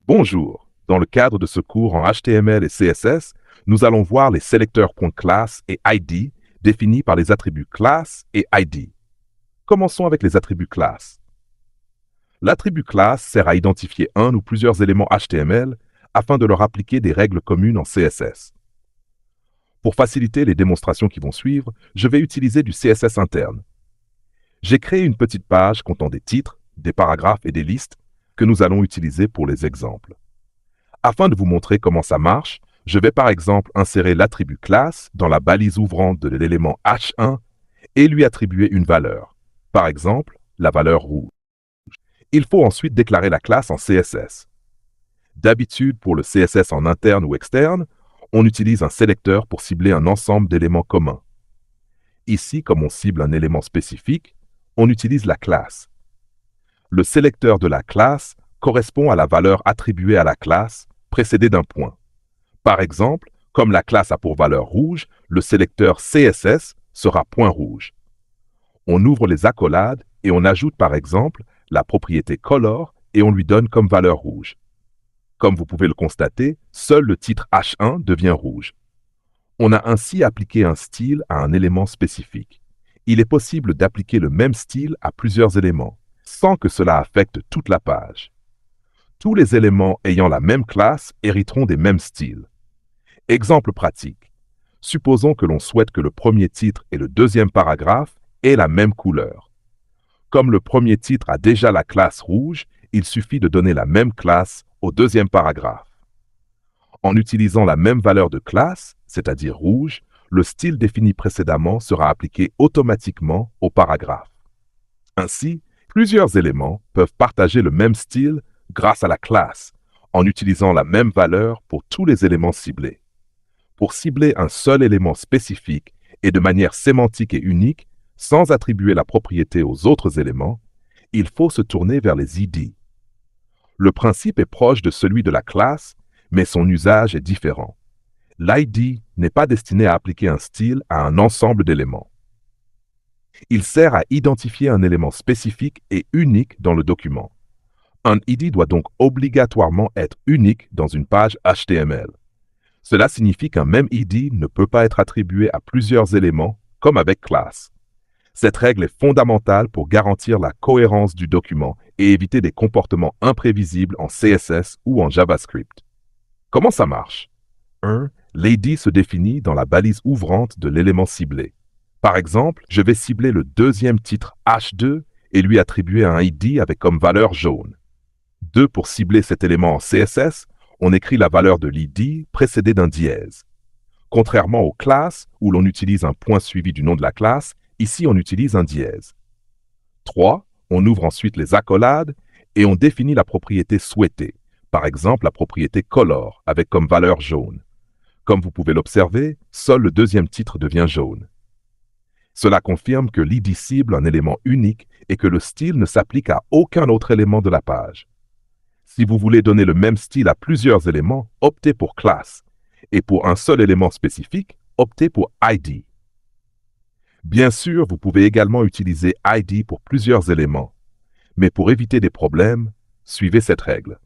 Bonjour. Dans le cadre de ce cours en HTML et CSS, nous allons voir les sélecteurs.class et ID définis par les attributs class et ID. Commençons avec les attributs class. L'attribut class sert à identifier un ou plusieurs éléments HTML afin de leur appliquer des règles communes en CSS. Pour faciliter les démonstrations qui vont suivre, je vais utiliser du CSS interne. J'ai créé une petite page contenant des titres, des paragraphes et des listes que nous allons utiliser pour les exemples. Afin de vous montrer comment ça marche, je vais par exemple insérer l'attribut class dans la balise ouvrante de l'élément H1 et lui attribuer une valeur, par exemple la valeur rouge. Il faut ensuite déclarer la classe en CSS. D'habitude, pour le CSS en interne ou externe, on utilise un sélecteur pour cibler un ensemble d'éléments communs. Ici, comme on cible un élément spécifique, on utilise la classe. Le sélecteur de la classe correspond à la valeur attribuée à la classe précédée d'un point. Par exemple, comme la classe a pour valeur rouge, le sélecteur CSS sera point rouge. On ouvre les accolades et on ajoute par exemple la propriété color et on lui donne comme valeur rouge. Comme vous pouvez le constater, seul le titre H1 devient rouge. On a ainsi appliqué un style à un élément spécifique. Il est possible d'appliquer le même style à plusieurs éléments, sans que cela affecte toute la page. Tous les éléments ayant la même classe hériteront des mêmes styles. Exemple pratique. Supposons que l'on souhaite que le premier titre et le deuxième paragraphe aient la même couleur. Comme le premier titre a déjà la classe rouge, il suffit de donner la même classe au deuxième paragraphe. En utilisant la même valeur de classe, c'est-à-dire rouge, le style défini précédemment sera appliqué automatiquement au paragraphe. Ainsi, plusieurs éléments peuvent partager le même style grâce à la classe, en utilisant la même valeur pour tous les éléments ciblés. Pour cibler un seul élément spécifique et de manière sémantique et unique, sans attribuer la propriété aux autres éléments, il faut se tourner vers les ID. Le principe est proche de celui de la classe, mais son usage est différent. L'ID n'est pas destiné à appliquer un style à un ensemble d'éléments. Il sert à identifier un élément spécifique et unique dans le document. Un ID doit donc obligatoirement être unique dans une page HTML. Cela signifie qu'un même ID ne peut pas être attribué à plusieurs éléments, comme avec class. Cette règle est fondamentale pour garantir la cohérence du document et éviter des comportements imprévisibles en CSS ou en JavaScript. Comment ça marche? 1. L'ID se définit dans la balise ouvrante de l'élément ciblé. Par exemple, je vais cibler le deuxième titre H2 et lui attribuer un ID avec comme valeur jaune. 2. Pour cibler cet élément en CSS, on écrit la valeur de l'ID précédée d'un dièse. Contrairement aux classes, où l'on utilise un point suivi du nom de la classe, ici on utilise un dièse. 3. On ouvre ensuite les accolades et on définit la propriété souhaitée, par exemple la propriété color avec comme valeur jaune. Comme vous pouvez l'observer, seul le deuxième titre devient jaune. Cela confirme que l'ID cible un élément unique et que le style ne s'applique à aucun autre élément de la page. Si vous voulez donner le même style à plusieurs éléments, optez pour class. Et pour un seul élément spécifique, optez pour ID. Bien sûr, vous pouvez également utiliser ID pour plusieurs éléments. Mais pour éviter des problèmes, suivez cette règle.